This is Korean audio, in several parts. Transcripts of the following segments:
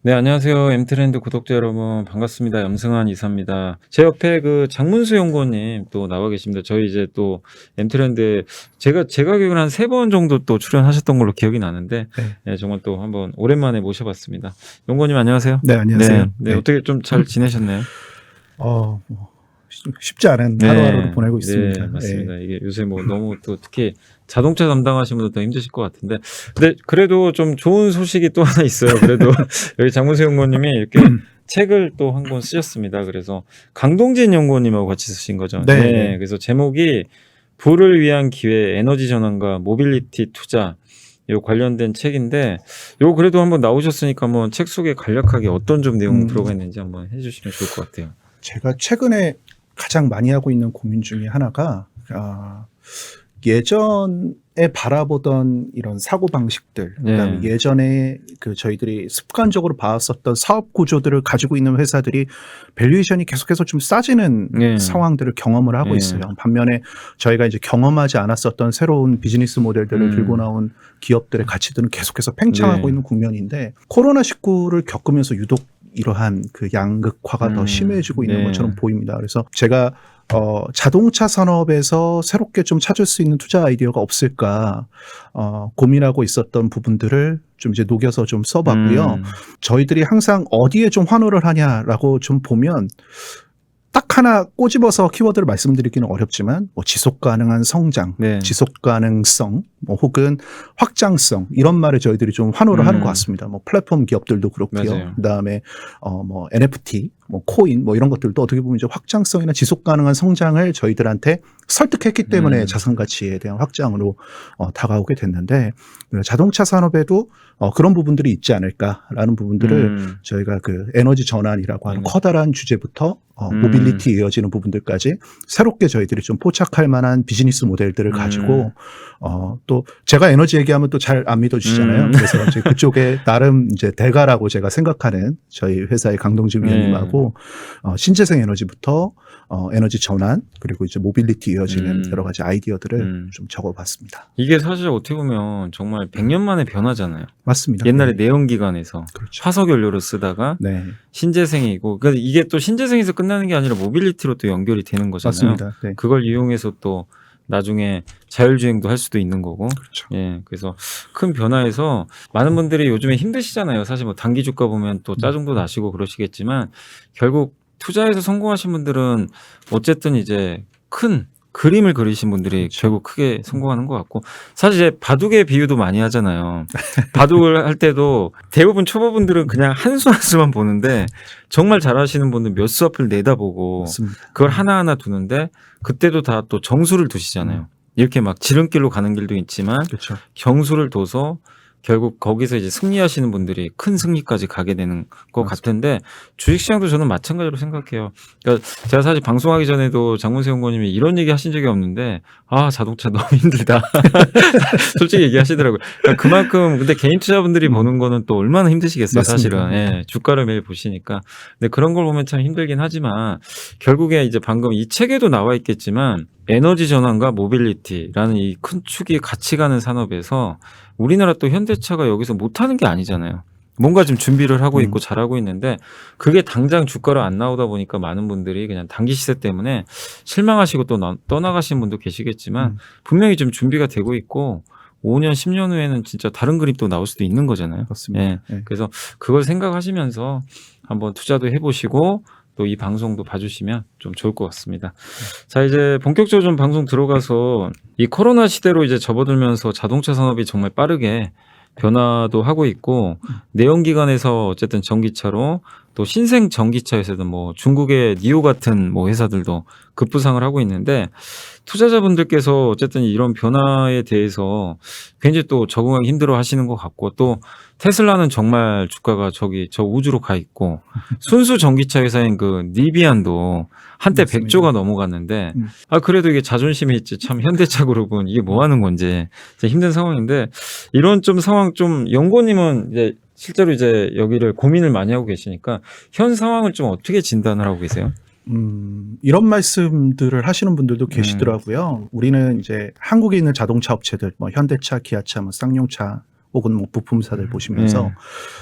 네, 안녕하세요. 엠트렌드 구독자 여러분, 반갑습니다. 염승환 이사입니다. 제 옆에 그 장문수 연구원님 또 나와 계십니다. 저희 이제 또 엠트렌드에 제가 기억에 한 3번 정도 또 출연하셨던 걸로 기억이 나는데, 네. 네, 정말 또 한번 오랜만에 모셔봤습니다. 연구원님 안녕하세요. 네, 안녕하세요. 네, 어떻게 좀 잘 지내셨나요? 쉽지 않은 하루하루를 보내고 있습니다. 네, 맞습니다. 이게 요새 뭐 너무 또 특히 자동차 담당하시는 분들 더 힘드실 것 같은데, 근데 그래도 좀 좋은 소식이 또 하나 있어요. 그래도 여기 장문수 연구원님이 이렇게 책을 또 한 권 쓰셨습니다. 그래서 강동진 연구원님하고 같이 쓰신 거죠. 네. 그래서 제목이 부를 위한 기회, 에너지 전환과 모빌리티 투자. 요 관련된 책인데, 요 그래도 한번 나오셨으니까 한번 책 속에 간략하게 어떤 좀 내용 들어가 있는지 한번 해주시면 좋을 것 같아요. 제가 최근에 가장 많이 하고 있는 고민 중에 하나가 예전에 바라보던 이런 사고 방식들, 그다음에 예전에 그 저희들이 습관적으로 봐왔었던 사업 구조들을 가지고 있는 회사들이 밸류에이션이 계속해서 좀 싸지는 상황들을 경험을 하고 있어요. 반면에 저희가 이제 경험하지 않았었던 새로운 비즈니스 모델들을 들고 나온 기업들의 가치들은 계속해서 팽창하고 있는 국면인데, 코로나19를 겪으면서 유독 이러한 그 양극화가 더 심해지고 있는 것처럼 보입니다. 그래서 제가 자동차 산업에서 새롭게 좀 찾을 수 있는 투자 아이디어가 없을까 고민하고 있었던 부분들을 좀 이제 녹여서 좀 써봤고요. 저희들이 항상 어디에 좀 환호를 하냐라고 좀 보면 딱 하나 꼬집어서 키워드를 말씀드리기는 어렵지만, 뭐 지속 가능한 성장, 지속 가능성, 뭐 혹은 확장성, 이런 말을 저희들이 좀 환호를 하는 것 같습니다. 뭐 플랫폼 기업들도 그렇고요. 맞아요. 그다음에 뭐 NFT, 뭐 코인, 뭐 이런 것들도 어떻게 보면 이제 확장성이나 지속 가능한 성장을 저희들한테 설득했기 때문에 자산 가치에 대한 확장으로 다가오게 됐는데, 자동차 산업에도 그런 부분들이 있지 않을까라는 부분들을 저희가 그 에너지 전환이라고 하는 커다란 주제부터 모빌리티 이어지는 부분들까지 새롭게 저희들이 좀 포착할 만한 비즈니스 모델들을 가지고 또 제가 에너지 얘기하면 또 잘 안 믿어주시잖아요. 그래서 이제 그쪽에 나름 이제 대가라고 제가 생각하는 저희 회사의 강동진 위원님하고 신재생 에너지부터 에너지 전환, 그리고 이제 모빌리티 이어지는 여러 가지 아이디어들을 좀 적어봤습니다. 이게 사실 어떻게 보면 정말 100년 만의 변화잖아요. 맞습니다. 옛날에 내연기관에서 그렇죠. 화석연료로 쓰다가 신재생이고, 그러니까 이게 또 신재생에서 끝나는 게 아니라 모빌리티로 또 연결이 되는 거잖아요. 맞습니다. 네. 그걸 이용해서 또 나중에 자율주행도 할 수도 있는 거고. 그렇죠. 그래서 큰 변화에서 많은 분들이 요즘에 힘드시잖아요. 사실 뭐 단기 주가 보면 또 짜증도 나시고 그러시겠지만, 결국 투자에서 성공하신 분들은 어쨌든 이제 큰 그림을 그리신 분들이 결국 크게 성공하는 것 같고, 사실 이제 바둑의 비유도 많이 하잖아요. 바둑을 할 때도 대부분 초보분들은 그냥 한 수 한 수만 보는데, 정말 잘하시는 분들은 몇 수 앞을 내다보고 맞습니다. 그걸 하나하나 두는데, 그때도 다 또 정수를 두시잖아요. 이렇게 막 지름길로 가는 길도 있지만 그렇죠. 경수를 둬서 결국 거기서 이제 승리하시는 분들이 큰 승리까지 가게 되는 것 같은데, 주식시장도 저는 마찬가지로 생각해요. 그러니까 제가 사실 방송하기 전에도 장문세 연구원님이 이런 얘기 하신 적이 없는데, 자동차 너무 힘들다. 솔직히 얘기하시더라고요. 그러니까 그만큼, 근데 개인 투자분들이 보는 거는 또 얼마나 힘드시겠어요, 맞습니다. 사실은. 주가를 매일 보시니까. 근데 그런 걸 보면 참 힘들긴 하지만, 결국에 이제 방금 이 책에도 나와 있겠지만, 에너지 전환과 모빌리티라는 이 큰 축이 같이 가는 산업에서 우리나라 또 현대차가 여기서 못하는 게 아니잖아요. 뭔가 좀 준비를 하고 있고 잘하고 있는데, 그게 당장 주가로 안 나오다 보니까 많은 분들이 그냥 단기 시세 때문에 실망하시고 또 떠나가신 분도 계시겠지만, 분명히 좀 준비가 되고 있고 5년 10년 후에는 진짜 다른 그림 또 나올 수도 있는 거잖아요. 맞습니다. 그래서 그걸 생각하시면서 한번 투자도 해보시고 또 이 방송도 봐주시면 좀 좋을 것 같습니다. 자, 이제 본격적으로 좀 방송 들어가서, 이 코로나 시대로 이제 접어들면서 자동차 산업이 정말 빠르게 변화도 하고 있고, 내연기관에서 어쨌든 전기차로, 또 신생 전기차에서도 뭐 중국의 니오 같은 뭐 회사들도 급부상을 하고 있는데, 투자자분들께서 어쨌든 이런 변화에 대해서 굉장히 또 적응하기 힘들어 하시는 것 같고, 또 테슬라는 정말 주가가 저 우주로 가 있고, 순수 전기차 회사인 그 니비안도 한때 맞습니다. 100조가 넘어갔는데, 그래도 이게 자존심이 있지 참 현대차 그룹은 이게 뭐 하는 건지 힘든 상황인데, 이런 좀 상황 좀 연구원님은 이제 실제로 이제 여기를 고민을 많이 하고 계시니까 현 상황을 좀 어떻게 진단을 하고 계세요? 이런 말씀들을 하시는 분들도 계시더라고요. 우리는 이제 한국에 있는 자동차 업체들, 뭐 현대차, 기아차, 뭐 쌍용차, 혹은 뭐 부품사들 보시면서 네.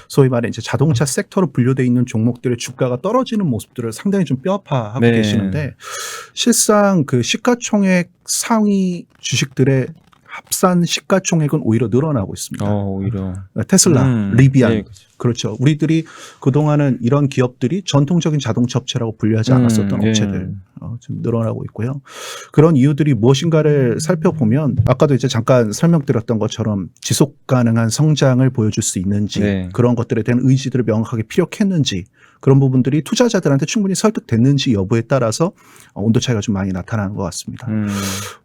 소위 말해 이제 자동차 섹터로 분류되어 있는 종목들의 주가가 떨어지는 모습들을 상당히 좀 뼈아파하고 네. 계시는데 실상 그 시가총액 상위 주식들의 합산 시가총액은 오히려 늘어나고 있습니다. 오히려. 테슬라, 리비안. 네, 그렇죠. 우리들이 그동안은 이런 기업들이 전통적인 자동차 업체라고 분류하지 않았었던 업체들 좀 늘어나고 있고요. 그런 이유들이 무엇인가를 살펴보면 아까도 이제 잠깐 설명드렸던 것처럼 지속 가능한 성장을 보여줄 수 있는지 네. 그런 것들에 대한 의지들을 명확하게 피력했는지 그런 부분들이 투자자들한테 충분히 설득됐는지 여부에 따라서 온도 차이가 좀 많이 나타나는 것 같습니다.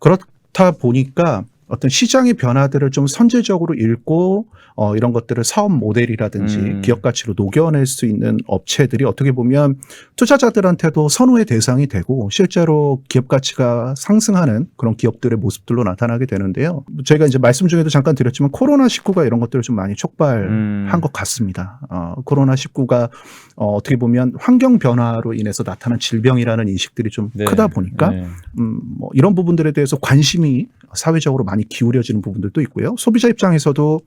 그렇다 보니까 어떤 시장의 변화들을 좀 선제적으로 읽고 이런 것들을 사업 모델이라든지 기업 가치로 녹여낼 수 있는 업체들이 어떻게 보면 투자자들한테도 선호의 대상이 되고 실제로 기업 가치가 상승하는 그런 기업들의 모습들로 나타나게 되는데요. 저희가 이제 말씀 중에도 잠깐 드렸지만 코로나19가 이런 것들을 좀 많이 촉발한 것 같습니다. 코로나19가 어떻게 보면 환경 변화로 인해서 나타난 질병이라는 인식들이 좀 네. 크다 보니까 네. 뭐 이런 부분들에 대해서 관심이 사회적으로 많이 기울여지는 부분들도 있고요. 소비자 입장에서도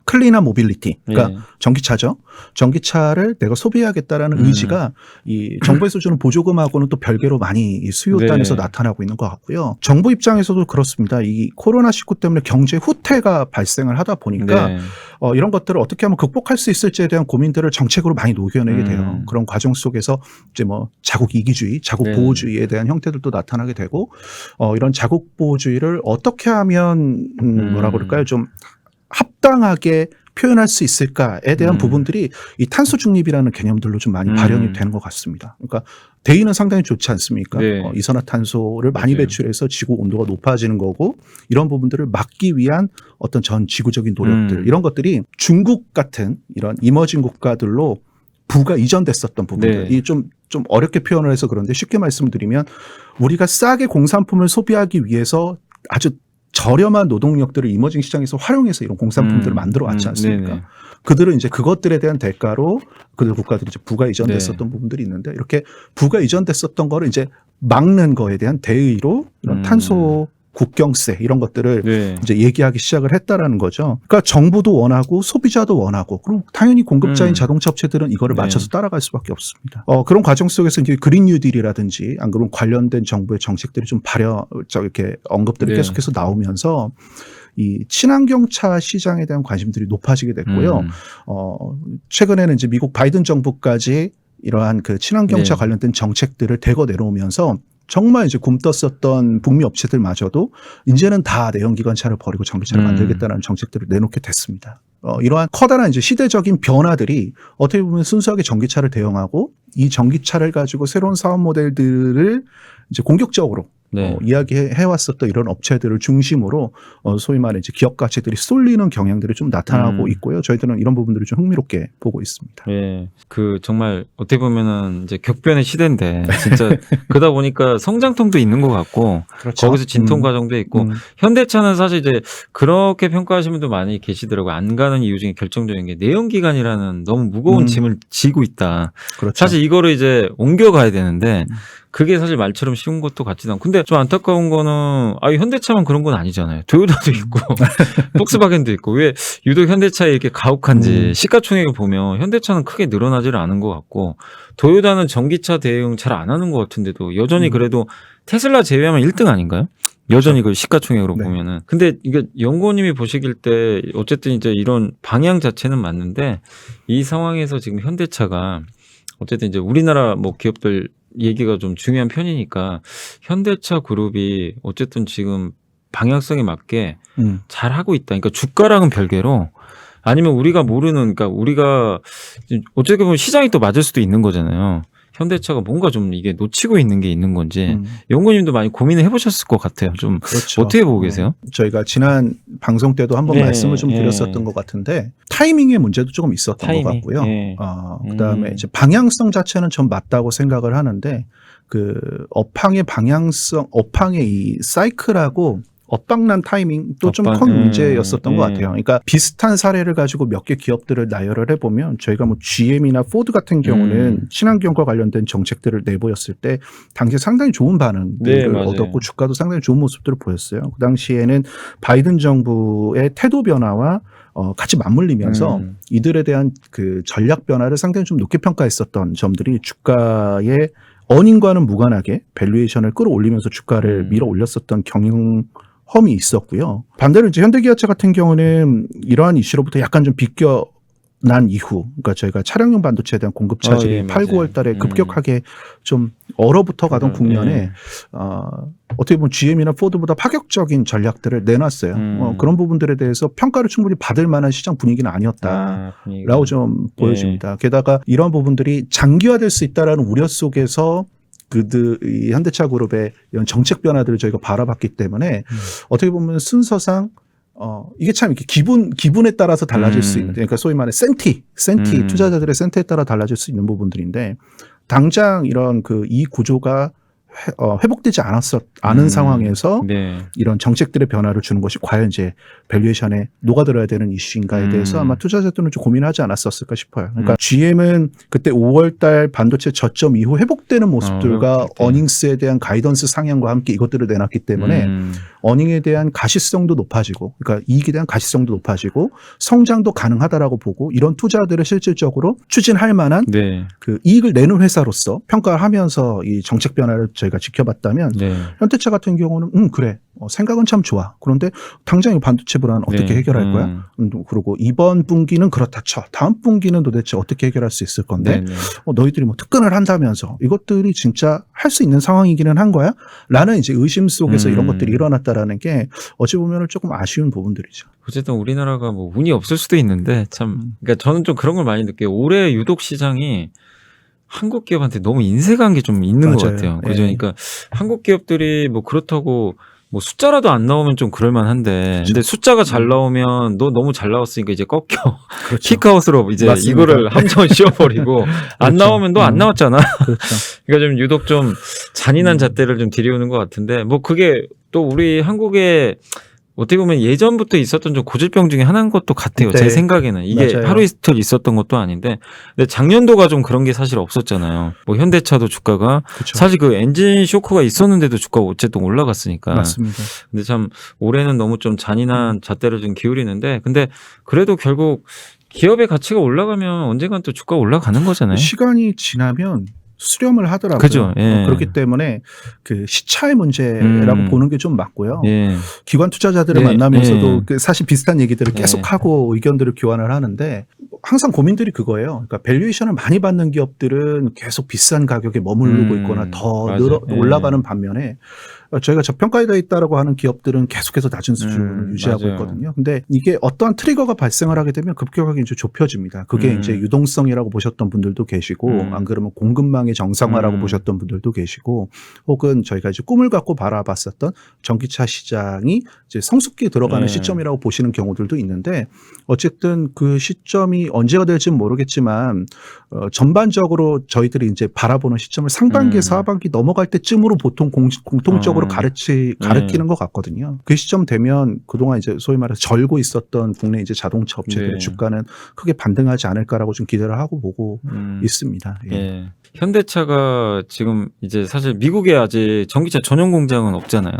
클린한 모빌리티, 그러니까 예. 전기차죠. 전기차를 내가 소비해야겠다라는 의지가 이 정부에서 주는 보조금하고는 또 별개로 많이 수요단에서 네. 나타나고 있는 것 같고요. 정부 입장에서도 그렇습니다. 이 코로나19 때문에 경제 후퇴가 발생을 하다 보니까 네. 이런 것들을 어떻게 하면 극복할 수 있을지에 대한 고민들을 정책으로 많이 녹여내게 돼요. 그런 과정 속에서 이제 뭐 자국 이기주의, 자국 네. 보호주의에 대한 형태들도 나타나게 되고 이런 자국 보호주의를 어떻게 하면 뭐라 그럴까요? 좀 합당하게 표현할 수 있을까에 대한 부분들이 이 탄소 중립이라는 개념들로 좀 많이 발현이 되는 것 같습니다. 그러니까 대의는 상당히 좋지 않습니까? 네. 이산화탄소를 많이 맞아요. 배출해서 지구 온도가 높아지는 거고 이런 부분들을 막기 위한 어떤 전 지구적인 노력들 이런 것들이 중국 같은 이런 이머징 국가들로 부가 이전됐었던 부분들 네. 이 좀 어렵게 표현을 해서 그런데 쉽게 말씀드리면 우리가 싸게 공산품을 소비하기 위해서 아주 저렴한 노동력들을 이머징 시장에서 활용해서 이런 공산품들을 만들어 왔지 않습니까? 네네. 그들은 이제 그것들에 대한 대가로 그들 국가들이 이제 부가 이전됐었던 네. 부분들이 있는데 이렇게 부가 이전됐었던 거를 이제 막는 거에 대한 대의로 이런 탄소 국경세 이런 것들을 네. 이제 얘기하기 시작을 했다라는 거죠. 그러니까 정부도 원하고 소비자도 원하고 그리고 당연히 공급자인 자동차 업체들은 이거를 네. 맞춰서 따라갈 수밖에 없습니다. 그런 과정 속에서 이제 그린 뉴딜이라든지 안 그러면 관련된 정부의 정책들이 좀 이렇게 언급들이 네. 계속해서 나오면서 이 친환경차 시장에 대한 관심들이 높아지게 됐고요. 최근에는 이제 미국 바이든 정부까지 이러한 그 친환경차 네. 관련된 정책들을 대거 내놓으면서 정말 이제 굼떴었던 북미 업체들마저도 이제는 다 내연기관차를 버리고 전기차를 만들겠다는 정책들을 내놓게 됐습니다. 이러한 커다란 이제 시대적인 변화들이 어떻게 보면 순수하게 전기차를 대응하고 이 전기차를 가지고 새로운 사업 모델들을 이제 공격적으로 네. 이야기해왔었던 이런 업체들을 중심으로 소위 말해 이제 기업 가치들이 쏠리는 경향들이 좀 나타나고 있고요. 저희들은 이런 부분들을 좀 흥미롭게 보고 있습니다. 예. 그 정말 어떻게 보면은 이제 격변의 시대인데 진짜 그러다 보니까 성장통도 있는 것 같고 그렇죠. 거기서 진통 과정도 있고 현대차는 사실 이제 그렇게 평가하시는 분도 많이 계시더라고요. 안 가는 이유 중에 결정적인 게 내연기관이라는 너무 무거운 짐을 지고 있다. 그렇죠. 사실 이거를 이제 옮겨가야 되는데 그게 사실 말처럼 쉬운 것도 같지도 않고. 근데 좀 안타까운 거는 현대차만 그런 건 아니잖아요. 도요타도 있고 폭스바겐도 있고 왜 유독 현대차에 이렇게 가혹한지 시가총액을 보면 현대차는 크게 늘어나지를 않은 것 같고 도요타는 전기차 대응 잘 안 하는 것 같은데도 여전히 그래도 테슬라 제외하면 1등 아닌가요? 여전히 그 시가총액으로 네. 보면은. 근데 이게 연구원님이 보시길 때 어쨌든 이제 이런 방향 자체는 맞는데 이 상황에서 지금 현대차가 어쨌든 이제 우리나라 뭐 기업들 얘기가 좀 중요한 편이니까 현대차 그룹이 어쨌든 지금 방향성에 맞게 잘 하고 있다. 그러니까 주가랑은 별개로 아니면 우리가 모르는, 그러니까 우리가 어떻게 보면 시장이 또 맞을 수도 있는 거잖아요. 현대차가 뭔가 좀 이게 놓치고 있는 게 있는 건지 연구님도 많이 고민을 해보셨을 것 같아요. 좀 그렇죠. 어떻게 보고 계세요? 저희가 지난 방송 때도 한번 네, 말씀을 좀 드렸었던 것 같은데 타이밍의 문제도 조금 있었던 것 같고요. 네. 그다음에 이제 방향성 자체는 좀 맞다고 생각을 하는데 그 업황의 방향성, 업황의 이 사이클하고 엇박난 타이밍도 좀 큰 문제였었던 것 같아요. 그러니까 비슷한 사례를 가지고 몇 개 기업들을 나열을 해보면 저희가 뭐 GM이나 포드 같은 경우는 친환경과 관련된 정책들을 내보였을 때 당시에 상당히 좋은 반응들을 네, 얻었고 주가도 상당히 좋은 모습들을 보였어요. 그 당시에는 바이든 정부의 태도 변화와 같이 맞물리면서 이들에 대한 그 전략 변화를 상당히 좀 높게 평가했었던 점들이 주가의 어닝과는 무관하게 밸류에이션을 끌어올리면서 주가를 밀어 올렸었던 경험이 있었고요. 반대로 이제 현대기아차 같은 경우는 이러한 이슈로부터 약간 좀 비껴난 이후, 그러니까 저희가 차량용 반도체에 대한 공급 차질이 예, 8, 맞아요. 9월 달에 급격하게 좀 얼어붙어 가던 국면에 어떻게 보면 GM이나 포드보다 파격적인 전략들을 내놨어요. 그런 부분들에 대해서 평가를 충분히 받을 만한 시장 분위기는 아니었다라고 좀 보여집니다. 게다가 이런 부분들이 장기화될 수 있다라는 우려 속에서 이 현대차 그룹의 이런 정책 변화들을 저희가 바라봤기 때문에 어떻게 보면 순서상 이게 참 이렇게 기분에 따라서 달라질 수 있는, 그러니까 소위 말해 센티 투자자들의 센티에 따라 달라질 수 있는 부분들인데, 당장 이런 이 구조가 회복되지 않은 상황에서 이런 정책들의 변화를 주는 것이 과연 이제 밸류에이션에 녹아들어야 되는 이슈인가에 대해서 아마 투자자들은 좀 고민하지 않았었을까 싶어요. 그러니까 GM은 그때 5월달 반도체 저점 이후 회복되는 모습들과 어닝스에 대한 가이던스 상향과 함께 이것들을 내놨기 때문에 어닝에 대한 가시성도 높아지고, 그러니까 이익에 대한 가시성도 높아지고 성장도 가능하다라고 보고, 이런 투자들을 실질적으로 추진할 만한 그 이익을 내는 회사로서 평가를 하면서 이 정책 변화를 저희가 지켜봤다면 현대차 같은 경우는 그래 생각은 참 좋아. 그런데 당장 이 반도체 불안 어떻게 해결할 거야? 그리고 이번 분기는 그렇다 쳐. 다음 분기는 도대체 어떻게 해결할 수 있을 건데 너희들이 뭐 특근을 한다면서 이것들이 진짜 할 수 있는 상황이기는 한 거야? 라는 이제 의심 속에서 이런 것들이 일어났다라는 게 어찌 보면 조금 아쉬운 부분들이죠. 어쨌든 우리나라가 뭐 운이 없을 수도 있는데 참, 그러니까 저는 좀 그런 걸 많이 느껴요. 올해 유독 시장이 한국 기업한테 너무 인색한 게 좀 있는 것 같아요. 그죠? 그러니까 한국 기업들이 뭐 그렇다고 뭐 숫자라도 안 나오면 좀 그럴만한데, 근데 숫자가 잘 나오면 너 너무 잘 나왔으니까 이제 꺾여. 킥아웃으로 이제 맞습니다. 이거를 함정을 씌워버리고 안 나오면 너 안 나왔잖아. 그러니까 좀 유독 좀 잔인한 잣대를 좀 들이우는 것 같은데, 뭐 그게 또 우리 한국에 어떻게 보면 예전부터 있었던 좀 고질병 중에 하나인 것도 같아요. 제 생각에는. 이게 맞아요. 하루 이틀 있었던 것도 아닌데, 근데 작년도가 좀 그런 게 사실 없었잖아요. 뭐 현대차도 주가가 사실 그 엔진 쇼크가 있었는데도 주가가 어쨌든 올라갔으니까. 맞습니다. 근데 참 올해는 너무 좀 잔인한 잣대를 좀 기울이는데, 근데 그래도 결국 기업의 가치가 올라가면 언젠간 또 주가가 올라가는 거잖아요. 시간이 지나면 수렴을 하더라고요. 그죠. 그렇기 때문에 그 시차의 문제라고 보는 게 좀 맞고요. 기관 투자자들을 만나면서도 사실 비슷한 얘기들을 계속하고 의견들을 교환을 하는데, 항상 고민들이 그거예요. 그러니까 밸류에이션을 많이 받는 기업들은 계속 비싼 가격에 머무르고 있거나 더 올라가는 반면에 저희가 저평가에 돼 있다라고 하는 기업들은 계속해서 낮은 수준을 유지하고 있거든요. 근데 이게 어떠한 트리거가 발생을 하게 되면 급격하게 이제 좁혀집니다. 그게 이제 유동성이라고 보셨던 분들도 계시고, 안 그러면 공급망의 정상화라고 보셨던 분들도 계시고, 혹은 저희가 이제 꿈을 갖고 바라봤었던 전기차 시장이 이제 성숙기에 들어가는 시점이라고 보시는 경우들도 있는데, 어쨌든 그 시점이 언제가 될지는 모르겠지만 전반적으로 저희들이 이제 바라보는 시점을 상반기에서 하반기 넘어갈 때쯤으로 보통 공통적으로 가르치는 것 같거든요. 그 시점 되면 그동안 이제 소위 말해서 절고 있었던 국내 이제 자동차 업체들의 주가는 크게 반등하지 않을까라고 좀 기대를 하고 보고 있습니다. 현대차가 지금 이제 사실 미국에 아직 전기차 전용 공장은 없잖아요.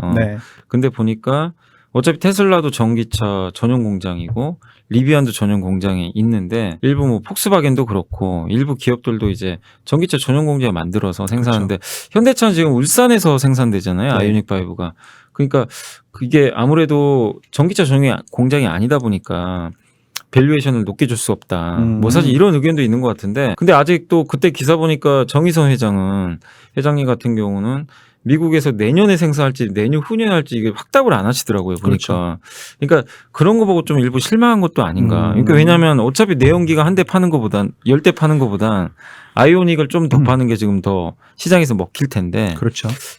근데 보니까 어차피 테슬라도 전기차 전용 공장이고 리비안도 전용 공장이 있는데, 일부 뭐 폭스바겐도 그렇고 일부 기업들도 이제 전기차 전용 공장을 만들어서 생산하는데, 현대차는 지금 울산에서 생산되잖아요. 아이오닉 5가. 그러니까 이게 아무래도 전기차 전용 공장이 아니다 보니까 밸류에이션을 높게 줄 수 없다. 뭐 사실 이런 의견도 있는 것 같은데, 근데 아직도 그때 기사 보니까 정의선 회장님 같은 경우는 미국에서 내년에 생산할지 내년 후년에 할지 이게 확답을 안 하시더라고요. 보니까. 그러니까 그런 거 보고 좀 일부 실망한 것도 아닌가. 그러니까 왜냐하면 어차피 내연기가 한 대 파는 것보단 10대 파는 것보단 아이오닉을 좀 더 파는 게 지금 더 시장에서 먹힐 텐데.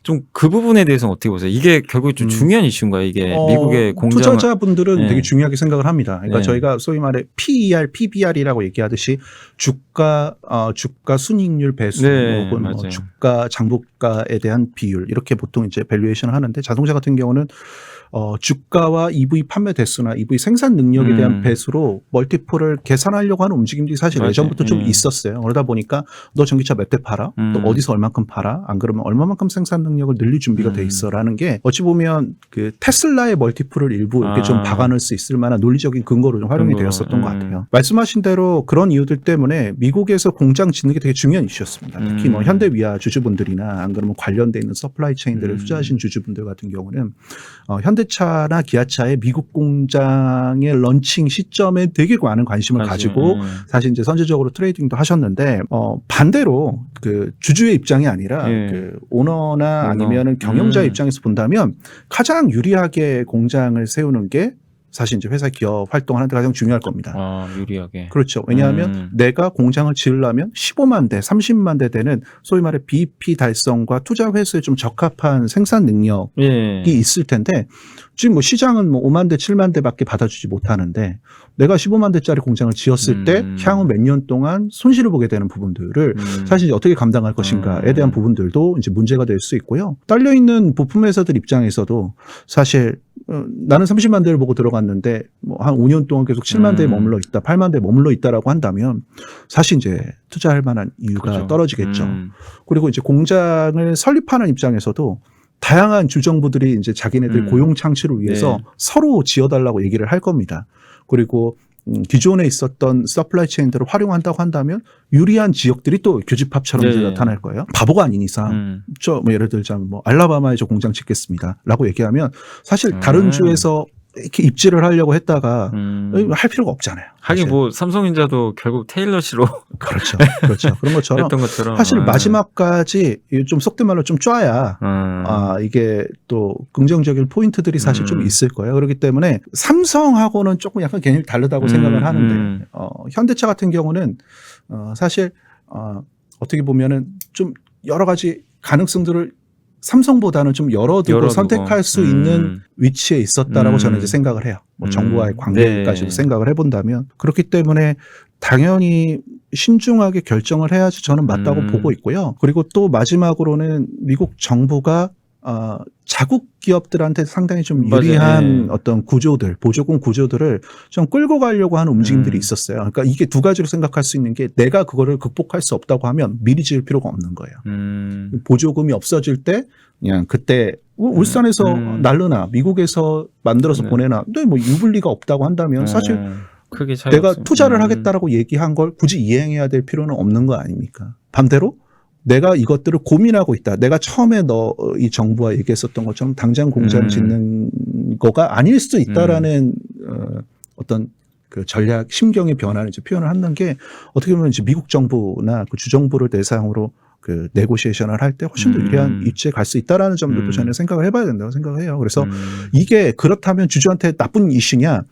좀 그 부분에 대해서는 어떻게 보세요? 이게 결국 좀 중요한 이슈인가요? 이게 미국의 공장. 투자자분들은 되게 중요하게 생각을 합니다. 그러니까 저희가 소위 말해 PER, PBR이라고 얘기하듯이 주가 순이익률 배수, 혹은 뭐 주가 장부가에 대한 비율, 이렇게 보통 이제 밸류에이션을 하는데, 자동차 같은 경우는 주가와 EV 판매 대수나 EV 생산 능력에 대한 배수로 멀티플을 계산하려고 하는 움직임들이 사실 예전부터 좀 있었어요. 그러다 보니까 너 전기차 몇 대 팔아? 또 어디서 얼만큼 팔아? 안 그러면 얼마만큼 생산 능력을 늘릴 준비가 돼 있어라는 게 어찌 보면 그 테슬라의 멀티플을 일부 이렇게 좀 박아놓을 수 있을 만한 논리적인 근거로 좀 활용이 되었었던 것 같아요. 말씀하신 대로 그런 이유들 때문에 미국에서 공장 짓는 게 되게 중요한 이슈였습니다. 특히 뭐 현대위아 주주분들이나 안 그러면 관련돼 있는 서플라이 체인들을 투자하신 주주분들 같은 경우는 현대차나 기아차의 미국 공장의 런칭 시점에 되게 많은 관심을 가지고 사실 이제 선제적으로 트레이딩도 하셨는데 반대로 그 주주의 입장이 아니라 그 오너나 아니면은 경영자 입장에서 본다면 가장 유리하게 공장을 세우는 게 사실 이제 회사 기업 활동하는 데 가장 중요할 겁니다. 유리하게. 그렇죠. 왜냐하면 내가 공장을 지으려면 15만 대, 30만 대 되는 소위 말해 BEP 달성과 투자 회수에 좀 적합한 생산 능력이 있을 텐데 지금 뭐 시장은 뭐 5만 대, 7만 대밖에 받아주지 못하는데 내가 15만 대짜리 공장을 지었을 때 향후 몇 년 동안 손실을 보게 되는 부분들을 사실 이제 어떻게 감당할 것인가에 대한 부분들도 이제 문제가 될 수 있고요. 딸려 있는 부품 회사들 입장에서도 사실 나는 30만 대를 보고 들어갔는데 뭐 한 5년 동안 계속 7만 대에 머물러 있다, 8만 대에 머물러 있다라고 한다면 사실 이제 투자할 만한 이유가 그렇죠. 떨어지겠죠. 그리고 이제 공장을 설립하는 입장에서도 다양한 주정부들이 이제 자기네들 고용 창출을 위해서 서로 지어달라고 얘기를 할 겁니다. 그리고 기존에 있었던 서플라이 체인들을 활용한다고 한다면 유리한 지역들이 또 교집합처럼 이제 나타날 거예요. 바보가 아닌 이상 저 뭐 예를 들자면 뭐 알라바마에 저 공장 짓겠습니다라고 얘기하면 사실 다른 주에서 이렇게 입지를 하려고 했다가 할 필요가 없잖아요. 하긴 뭐 삼성전자도 결국 테일러시로 그렇죠. 그런 것처럼 했던 것처럼 사실 마지막까지 좀 속된 말로 좀 쪄야 이게 또 긍정적인 포인트들이 사실 좀 있을 거예요. 그렇기 때문에 삼성하고는 조금 약간 개념이 다르다고 생각을 하는데 현대차 같은 경우는 사실 어떻게 보면은 좀 여러 가지 가능성들을 삼성보다는 좀 열어두고 선택할 수 있는 위치에 있었다라고 저는 이제 생각을 해요. 뭐 정부와의 관계까지도 생각을 해본다면 그렇기 때문에 당연히 신중하게 결정을 해야지 저는 맞다고 보고 있고요. 그리고 또 마지막으로는 미국 정부가 자국 기업들한테 상당히 좀 유리한 어떤 구조들, 보조금 구조들을 좀 끌고 가려고 하는 움직임들이 있었어요. 그러니까 이게 두 가지로 생각할 수 있는 게 내가 그거를 극복할 수 없다고 하면 미리 지을 필요가 없는 거예요. 보조금이 없어질 때 그냥 그때 울산에서 날르나 미국에서 만들어서 보내나 근데 뭐 유불리가 없다고 한다면 사실 크게 내가 투자를 하겠다라고 얘기한 걸 굳이 이행해야 될 필요는 없는 거 아닙니까? 반대로 내가 이것들을 고민하고 있다. 내가 처음에 이 정부와 얘기했었던 것처럼 당장 공장 짓는 거가 아닐 수도 있다라는 어떤 그 전략 심경의 변화를 이제 표현을 하는 게 어떻게 보면 이제 미국 정부나 그 주정부를 대상으로 그 네고시에이션을 할 때 훨씬 더 유리한 위치에 갈 수 있다라는 점들도 저는 생각을 해봐야 된다고 생각을 해요. 그래서 이게 그렇다면 주주한테 나쁜 이슈냐?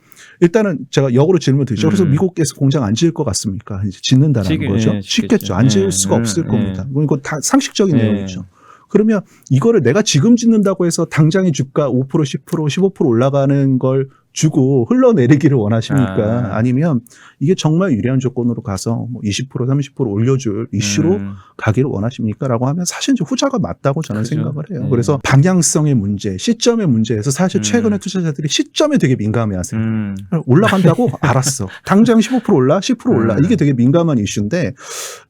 일단은 제가 역으로 질문을 드리죠. 그래서 미국에서 공장 안 지을 것 같습니까? 이제 짓는다라는 거죠. 쉽겠죠. 안 지을 수가 없을 겁니다. 이건 다 상식적인 내용이죠. 그러면 이거를 내가 지금 짓는다고 해서 당장의 주가 5%, 10%, 15% 올라가는 걸 주고 흘러내리기를 원하십니까? 아니면 이게 정말 유리한 조건으로 가서 뭐 20%, 30% 올려줄 이슈로 가기를 원하십니까? 라고 하면 사실 이제 후자가 맞다고 저는 생각을 해요. 그래서 방향성의 문제, 시점의 문제에서 사실 최근에 투자자들이 시점에 되게 민감해 하세요. 올라간다고? 알았어. 당장 15% 올라? 10% 올라? 이게 되게 민감한 이슈인데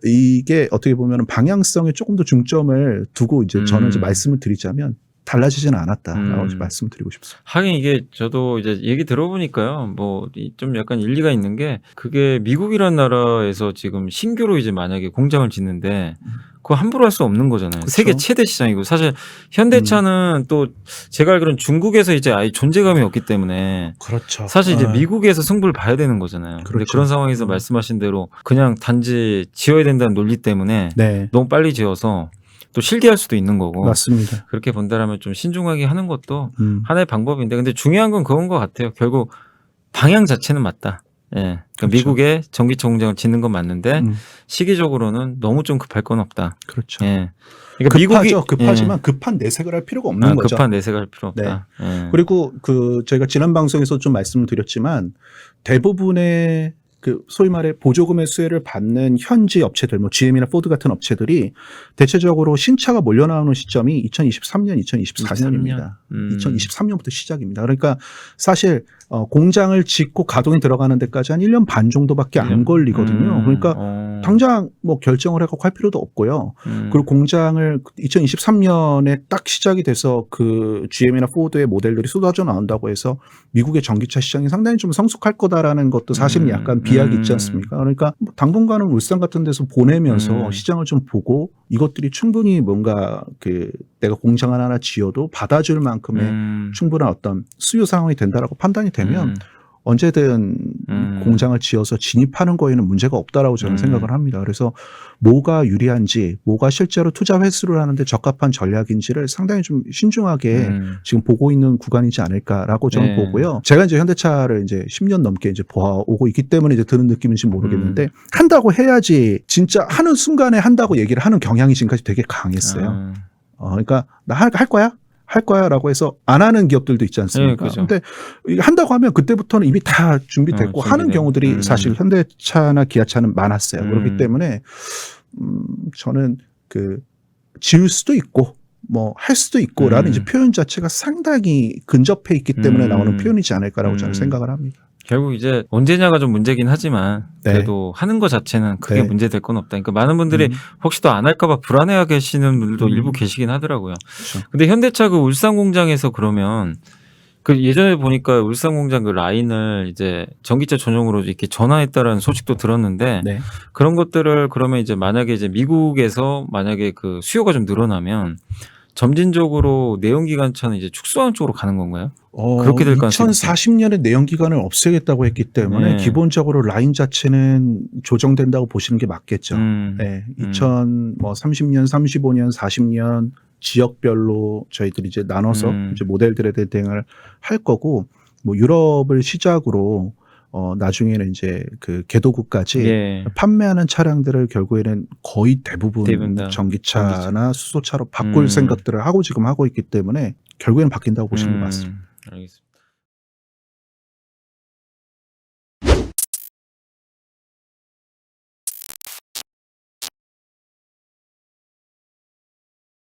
이게 어떻게 보면 방향성에 조금 더 중점을 두고 이제 저는 이제 말씀을 드리자면 달라지지는 않았다라고 말씀을 드리고 싶습니다. 하긴 이게 저도 이제 얘기 들어보니까요, 뭐 좀 약간 일리가 있는 게 그게 미국이란 나라에서 지금 신규로 이제 만약에 공장을 짓는데 그거 함부로 할 수 없는 거잖아요. 그쵸? 세계 최대 시장이고 사실 현대차는 또 제가 알기로는 중국에서 이제 아예 존재감이 없기 때문에 그렇죠. 사실 이제 미국에서 승부를 봐야 되는 거잖아요. 근데 그렇죠. 그런 상황에서 말씀하신 대로 그냥 단지 지어야 된다는 논리 때문에 너무 빨리 지어서 또 실기할 수도 있는 거고. 맞습니다. 그렇게 본다라면 좀 신중하게 하는 것도 하나의 방법인데, 근데 중요한 건 그건 것 같아요. 결국 방향 자체는 맞다. 예. 그러니까 그렇죠. 미국에 전기차 공장을 짓는 건 맞는데 시기적으로는 너무 좀 급할 건 없다. 그렇죠. 예. 그러니까 급하지만 급한 내색을 할 필요가 없는 거죠. 급한 내색을 할 필요 없다. 예. 그리고 저희가 지난 방송에서 좀 말씀을 드렸지만 대부분의 그 소위 말해 보조금의 수혜를 받는 현지 업체들, 뭐 GM이나 포드 같은 업체들이 대체적으로 신차가 몰려 나오는 시점이 2023년, 2024년입니다. 2023년부터 시작입니다. 그러니까 사실 공장을 짓고 가동이 들어가는 데까지 한 1년 반 정도밖에 안 걸리거든요. 그러니까 당장 뭐 결정을 해갖고 할 필요도 없고요. 그리고 공장을 2023년에 딱 시작이 돼서 그 GM이나 포드의 모델들이 쏟아져 나온다고 해서 미국의 전기차 시장이 상당히 좀 성숙할 거다라는 것도 사실은 약간 비약이 있지 않습니까? 그러니까 뭐 당분간은 울산 같은 데서 보내면서 시장을 좀 보고 이것들이 충분히 뭔가 그 내가 공장 하나 지어도 받아줄 만큼의 충분한 어떤 수요 상황이 된다라고 판단이 되면 언제든 공장을 지어서 진입하는 거에는 문제가 없다라고 저는 생각을 합니다. 그래서 뭐가 유리한지, 뭐가 실제로 투자 회수를 하는데 적합한 전략인지를 상당히 좀 신중하게 지금 보고 있는 구간이지 않을까라고 저는 보고요. 제가 이제 현대차를 이제 10년 넘게 이제 보아오고 있기 때문에 이제 드는 느낌인지 모르겠는데 한다고 해야지 진짜 하는 순간에 한다고 얘기를 하는 경향이 지금까지 되게 강했어요. 그러니까 나 할 거야? 할 거야 라고 해서 안 하는 기업들도 있지 않습니까? 네, 근데 한다고 하면 그때부터는 이미 다 준비됐고 하는 경우들이 사실 현대차나 기아차는 많았어요. 그렇기 때문에 저는 그 지을 수도 있고 뭐 할 수도 있고 라는 이제 표현 자체가 상당히 근접해 있기 때문에 나오는 표현이지 않을까라고 저는 생각을 합니다. 결국 이제 언제냐가 좀 문제긴 하지만 그래도 하는 것 자체는 크게 문제될 건 없다. 그러니까 많은 분들이 혹시 또 안 할까봐 불안해하 계시는 분들도 일부 계시긴 하더라고요. 그렇죠. 근데 현대차 그 울산 공장에서 그러면 그 예전에 보니까 울산 공장 그 라인을 이제 전기차 전용으로 이렇게 전환했다라는 소식도 들었는데 그런 것들을 그러면 이제 만약에 이제 미국에서 만약에 그 수요가 좀 늘어나면 점진적으로 내연기관차는 이제 축소하는 쪽으로 가는 건가요? 그렇게 될 가능성이 2040년에 내연기관을 없애겠다고 했기 때문에 기본적으로 라인 자체는 조정된다고 보시는 게 맞겠죠. 2030년, 35년, 40년 지역별로 저희들이 이제 나눠서 이제 모델들에 대한 대응을 할 거고, 뭐 유럽을 시작으로 나중에는 이제 그 개도국까지 판매하는 차량들을 결국에는 거의 대부분 전기차나 수소차로 바꿀 생각들을 하고 지금 하고 있기 때문에 결국에는 바뀐다고 보시는 게 맞습니다. 알겠습니다.